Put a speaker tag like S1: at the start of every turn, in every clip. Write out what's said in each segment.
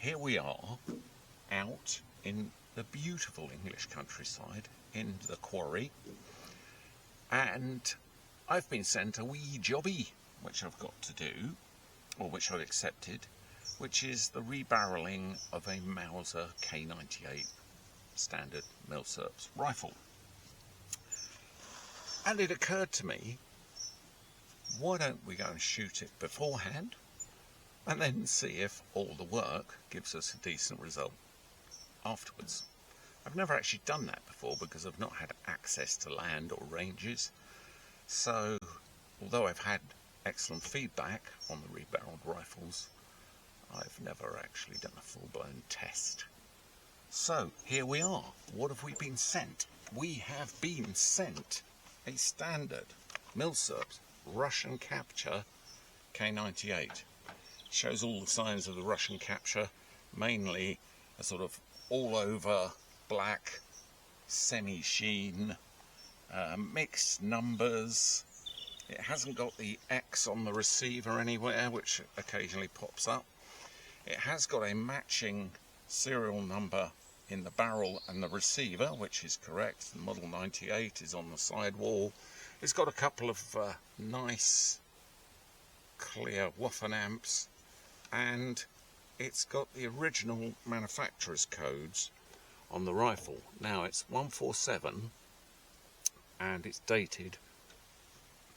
S1: here we are out in the beautiful English countryside in the quarry, and I've been sent a wee jobby which I've got to do, or which I've accepted, which is the rebarrelling of a Mauser K98 standard Milsurps rifle. And it occurred to me, why don't we go and shoot it beforehand and then see if all the work gives us a decent result afterwards. I've never actually done that before because I've not had access to land or ranges, so although I've had excellent feedback on the rebarreled rifles, I've never actually done a full-blown test. So here we are. What have we been sent? We have been sent a standard Milsurps Russian capture K98. Shows all the signs of the Russian capture, mainly a sort of all over black semi-sheen, mixed numbers. It hasn't got the X on the receiver anywhere, which occasionally pops up. It has got a matching serial number in the barrel and the receiver, which is correct. The model 98 is on the sidewall. It's got a couple of nice clear Waffen amps, and it's got the original manufacturer's codes on the rifle. Now it's 147 and it's dated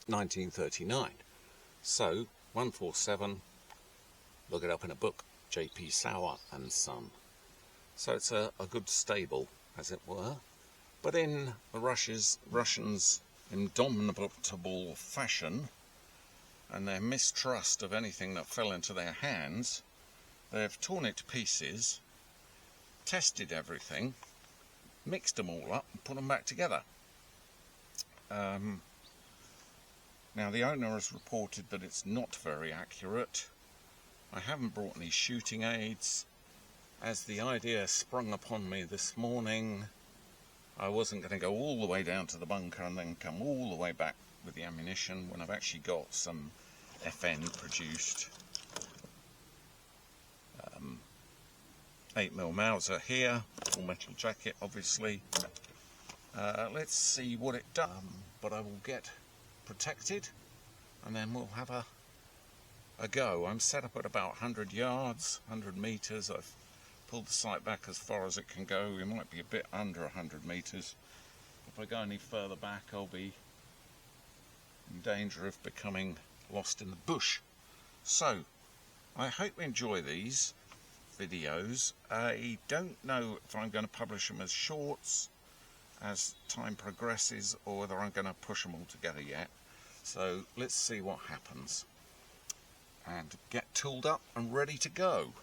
S1: 1939. So 147, look it up in a book, J.P. Sauer and Son. So it's a good stable, as it were. But in the Russians' indomitable fashion and their mistrust of anything that fell into their hands, they've torn it to pieces, tested everything, mixed them all up and put them back together. Now the owner has reported that it's not very accurate. I haven't brought any shooting aids. As the idea sprung upon me this morning, I wasn't going to go all the way down to the bunker and then come all the way back with the ammunition when I've actually got some FN produced 8mm Mauser here, full metal jacket obviously. Let's see what it does, but I will get protected and then we'll have a go. I'm set up at about 100 yards, 100 metres. I've pulled the sight back as far as it can go. We might be a bit under 100 metres. If I go any further back, I'll be in danger of becoming lost in the bush. So I hope you enjoy these videos. I don't know if I'm going to publish them as shorts as time progresses or whether I'm going to push them all together yet. So let's see what happens and get tooled up and ready to go.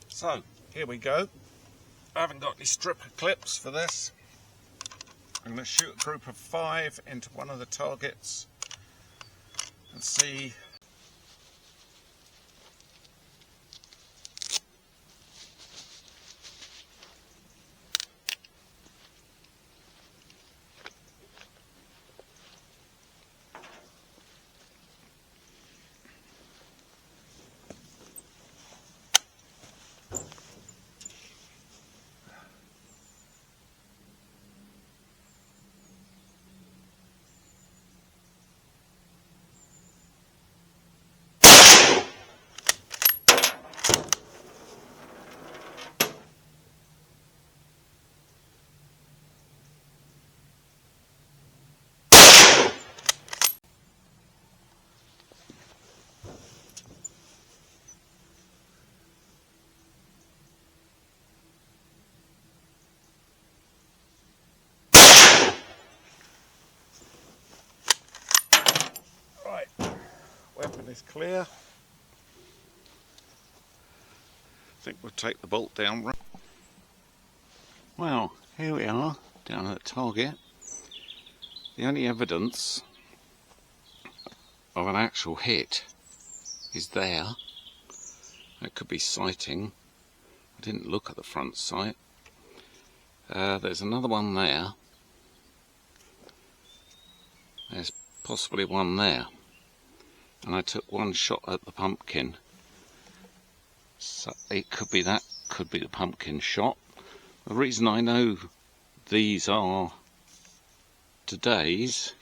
S1: So here we go. I haven't got any stripper clips for this. I'm going to shoot a group of 5 into one of the targets and see . Weapon is clear. I think we'll take the bolt down. Well, here we are down at the target. The only evidence of an actual hit is there. It could be sighting. I didn't look at the front sight. There's another one there. There's possibly one there, and I took one shot at the pumpkin, so it could be that, could be the pumpkin shot. The reason I know these are today's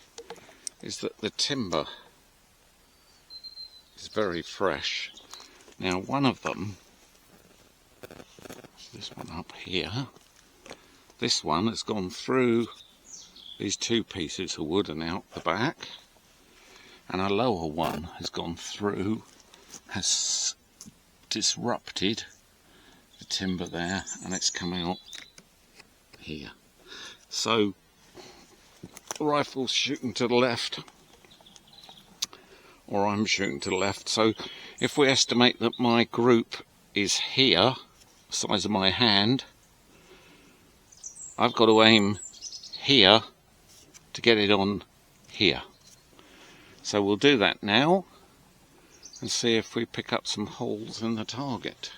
S1: is that the timber is very fresh. Now one of them, this one up here, this one has gone through these two pieces of wood and out the back, and a lower one has gone through, has disrupted the timber there, and it's come out here. So the rifle's shooting to the left, or I'm shooting to the left. So if we estimate that my group is here, size of my hand, I've got to aim here to get it on here. So we'll do that now and see if we pick up some holes in the target.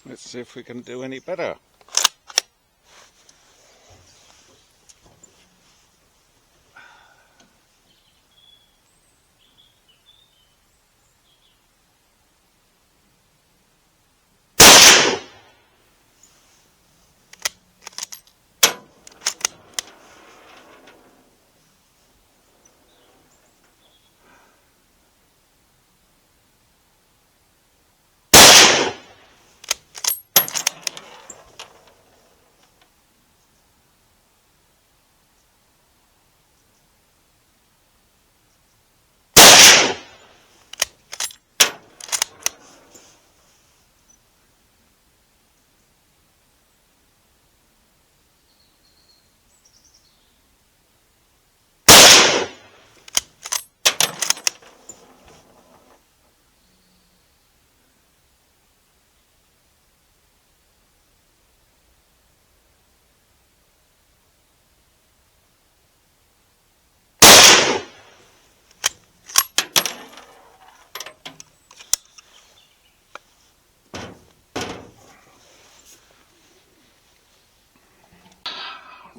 S1: Let's see if we can do any better.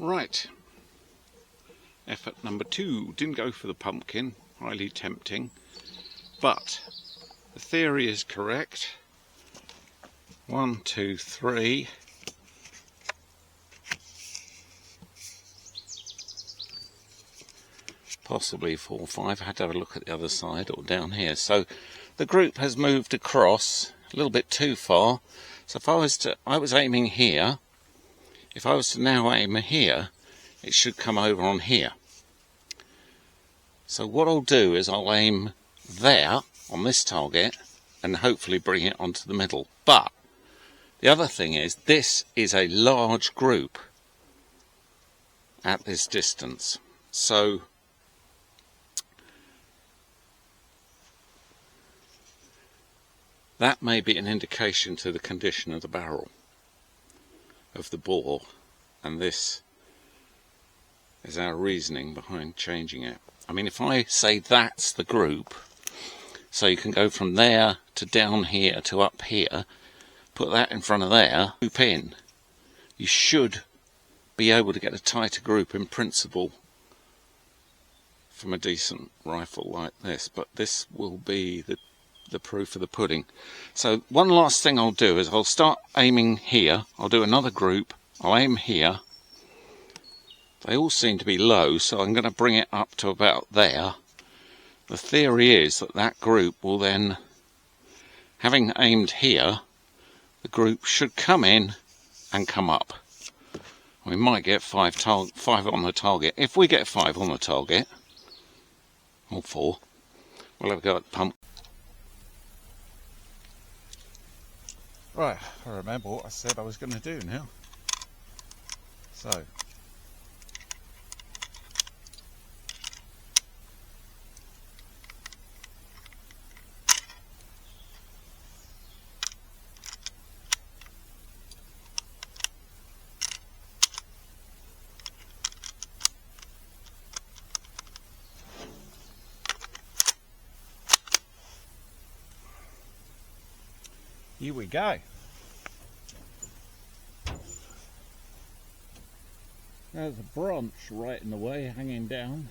S1: Right, effort number 2. Didn't go for the pumpkin, highly tempting, but the theory is correct. 1, 2, 3. Possibly 4, 5. I had to have a look at the other side or down here. So the group has moved across a little bit too far. So if I was aiming here. If I was to now aim here, it should come over on here. So what I'll do is I'll aim there on this target and hopefully bring it onto the middle. But the other thing is, this is a large group at this distance. So that may be an indication to the condition of the barrel of the bore, and this is our reasoning behind changing it. I mean, if I say that's the group, so you can go from there to down here to up here, put that in front of there, group in, you should be able to get a tighter group in principle from a decent rifle like this, but this will be the proof of the pudding. So one last thing I'll do is I'll start aiming here. I'll do another group. I'll aim here. They all seem to be low, so I'm going to bring it up to about there. The theory is that that group will then, having aimed here, the group should come in and come up. We might get 5 on the target. If we get 5 on the target, or 4, we'll have a go at the pump. Right, I remember what I said I was going to do now. So, here we go. There's a branch right in the way, hanging down.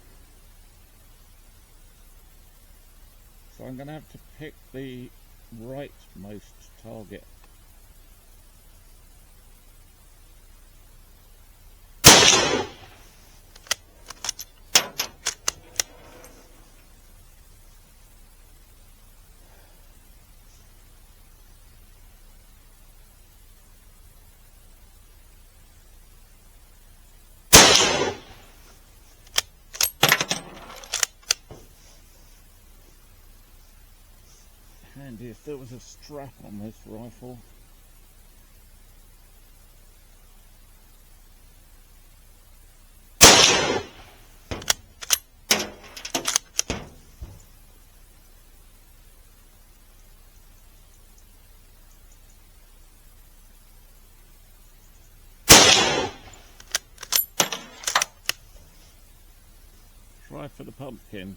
S1: So I'm going to have to pick the rightmost target. Handy if there was a strap on this rifle. Try for the pumpkin.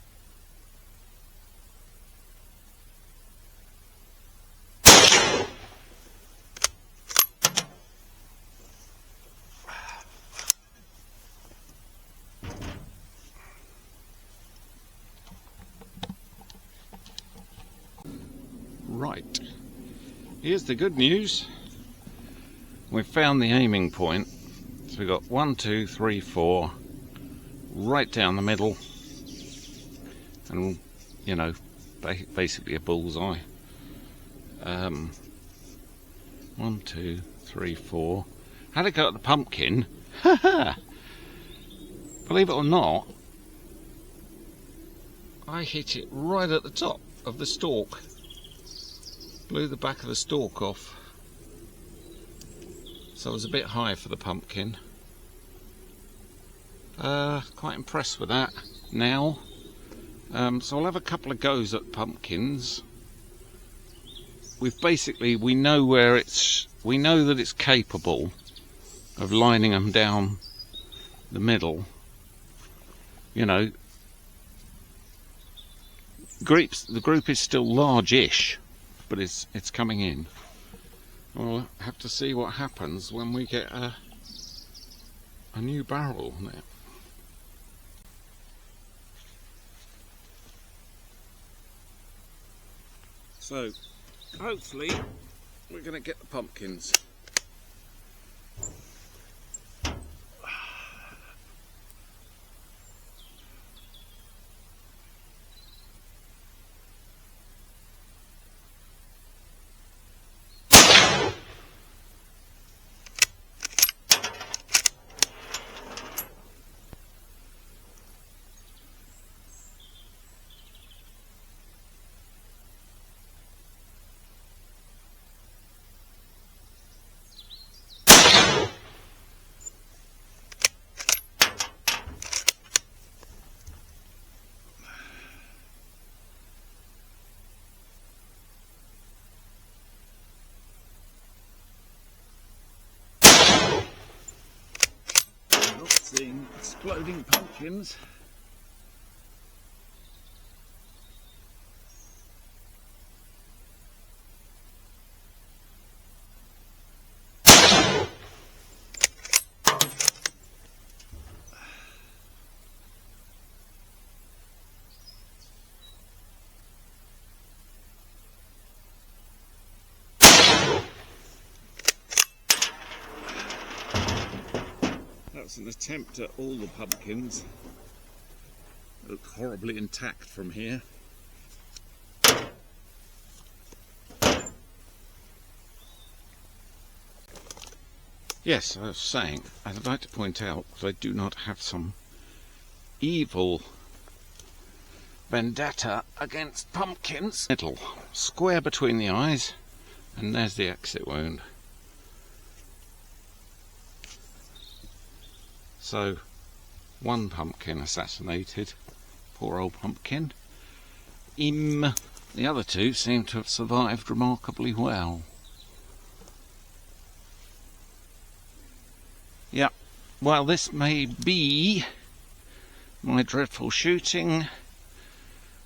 S1: Right, here's the good news. We've found the aiming point. So we've got 1, 2, 3, 4 right down the middle, and you know, basically a bullseye. 1, 2, 3, 4. Had a go at the pumpkin. Believe it or not, I hit it right at the top of the stalk. Blew the back of the stalk off. So I was a bit high for the pumpkin. Quite impressed with that now. So I'll have a couple of goes at pumpkins. We know where we know that it's capable of lining them down the middle. You know, the group is still large-ish, but it's coming in. We'll have to see what happens when we get a new barrel now. So hopefully we're going to get the pumpkins. Seeing exploding pumpkins. That's an attempt at all the pumpkins. Look horribly intact from here. Yes, I was saying, I'd like to point out that I do not have some evil vendetta against pumpkins. Little square between the eyes, and there's the exit wound. So, one pumpkin assassinated, poor old pumpkin. The other two seem to have survived remarkably well. Yep, well, this may be my dreadful shooting,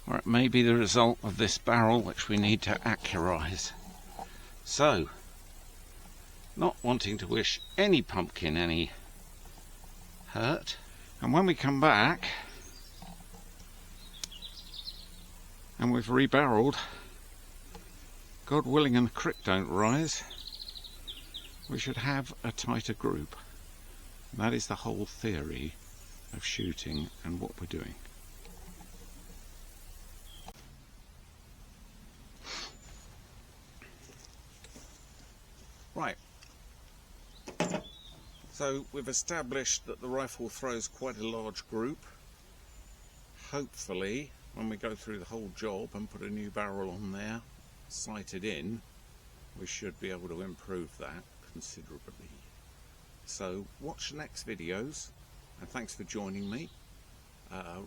S1: or it may be the result of this barrel which we need to accurize. So, not wanting to wish any pumpkin any hurt. And when we come back and we've rebarreled, God willing and the creek don't rise, we should have a tighter group. And that is the whole theory of shooting and what we're doing. Right, so we've established that the rifle throws quite a large group. Hopefully when we go through the whole job and put a new barrel on there, sighted in, we should be able to improve that considerably. So watch the next videos, and thanks for joining me.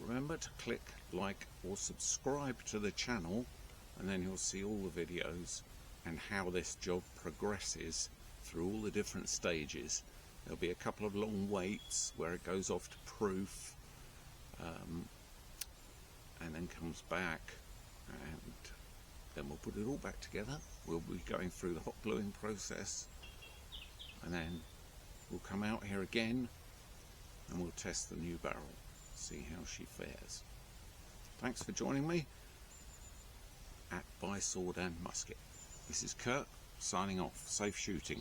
S1: Remember to click like or subscribe to the channel, and then you'll see all the videos and how this job progresses through all the different stages. There'll be a couple of long waits where it goes off to proof, and then comes back, and then we'll put it all back together. We'll be going through the hot gluing process, and then we'll come out here again and we'll test the new barrel, see how she fares. Thanks for joining me at Buy Sword and Musket. This is Kurt signing off. Safe shooting.